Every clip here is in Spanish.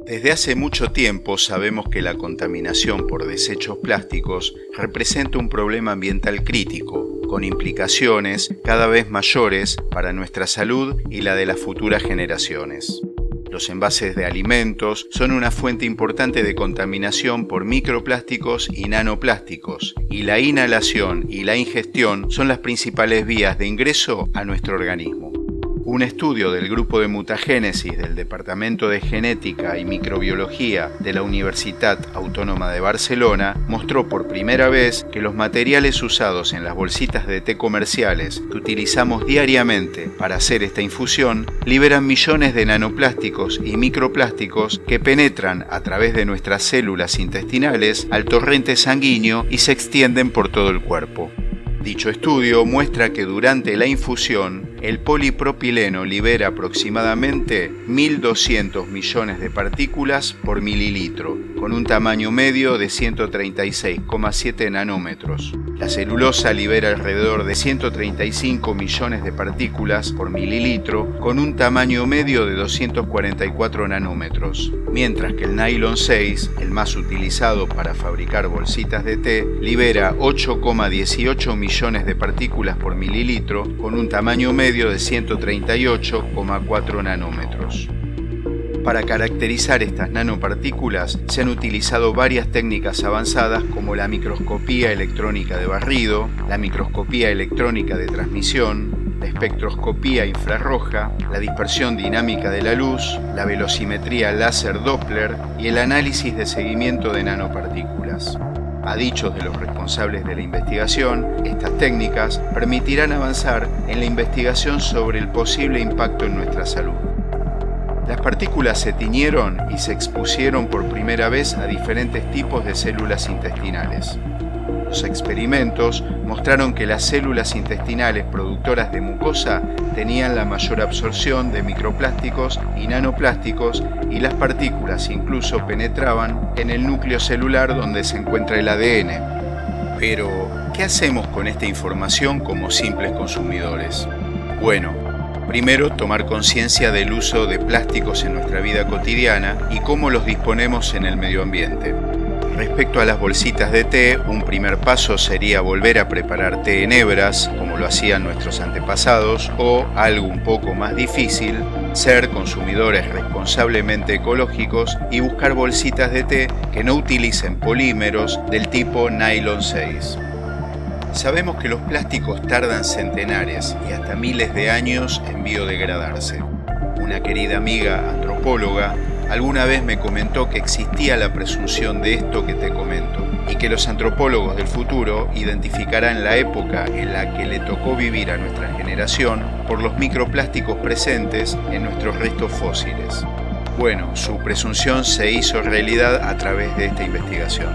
Desde hace mucho tiempo sabemos que la contaminación por desechos plásticos representa un problema ambiental crítico, con implicaciones cada vez mayores para nuestra salud y la de las futuras generaciones. Los envases de alimentos son una fuente importante de contaminación por microplásticos y nanoplásticos, y la inhalación y la ingestión son las principales vías de ingreso a nuestro organismo. Un estudio del Grupo de Mutagénesis del Departamento de Genética y Microbiología de la Universitat Autónoma de Barcelona mostró por primera vez que los materiales usados en las bolsitas de té comerciales que utilizamos diariamente para hacer esta infusión liberan millones de nanoplásticos y microplásticos que penetran a través de nuestras células intestinales al torrente sanguíneo y se extienden por todo el cuerpo. Dicho estudio muestra que durante la infusión, el polipropileno libera aproximadamente 1.200 millones de partículas por mililitro, con un tamaño medio de 136,7 nanómetros. La celulosa libera alrededor de 135 millones de partículas por mililitro, con un tamaño medio de 244 nanómetros, mientras que el nylon 6, el más utilizado para fabricar bolsitas de té, libera 8,18 millones de partículas por mililitro, con un tamaño medio de 138,4 nanómetros. Para caracterizar estas nanopartículas se han utilizado varias técnicas avanzadas como la microscopía electrónica de barrido, la microscopía electrónica de transmisión, la espectroscopía infrarroja, la dispersión dinámica de la luz, la velocimetría láser Doppler y el análisis de seguimiento de nanopartículas. A dichos de los responsables de la investigación, estas técnicas permitirán avanzar en la investigación sobre el posible impacto en nuestra salud. Las partículas se tiñeron y se expusieron por primera vez a diferentes tipos de células intestinales. Los experimentos mostraron que las células intestinales productoras de mucosa tenían la mayor absorción de microplásticos y nanoplásticos y las partículas incluso penetraban en el núcleo celular donde se encuentra el ADN. Pero, ¿qué hacemos con esta información como simples consumidores? Bueno, primero, tomar conciencia del uso de plásticos en nuestra vida cotidiana y cómo los disponemos en el medio ambiente. Respecto a las bolsitas de té, un primer paso sería volver a preparar té en hebras, como lo hacían nuestros antepasados, o, algo un poco más difícil, ser consumidores responsablemente ecológicos y buscar bolsitas de té que no utilicen polímeros del tipo nylon 6. Sabemos que los plásticos tardan centenares y hasta miles de años en biodegradarse. Una querida amiga antropóloga alguna vez me comentó que existía la presunción de esto que te comento y que los antropólogos del futuro identificarán la época en la que le tocó vivir a nuestra generación por los microplásticos presentes en nuestros restos fósiles. Bueno, su presunción se hizo realidad a través de esta investigación.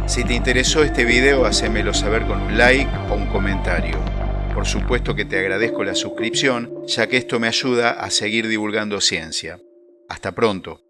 Si te interesó este video, hacémelo saber con un like o un comentario. Por supuesto que te agradezco la suscripción, ya que esto me ayuda a seguir divulgando ciencia. Hasta pronto.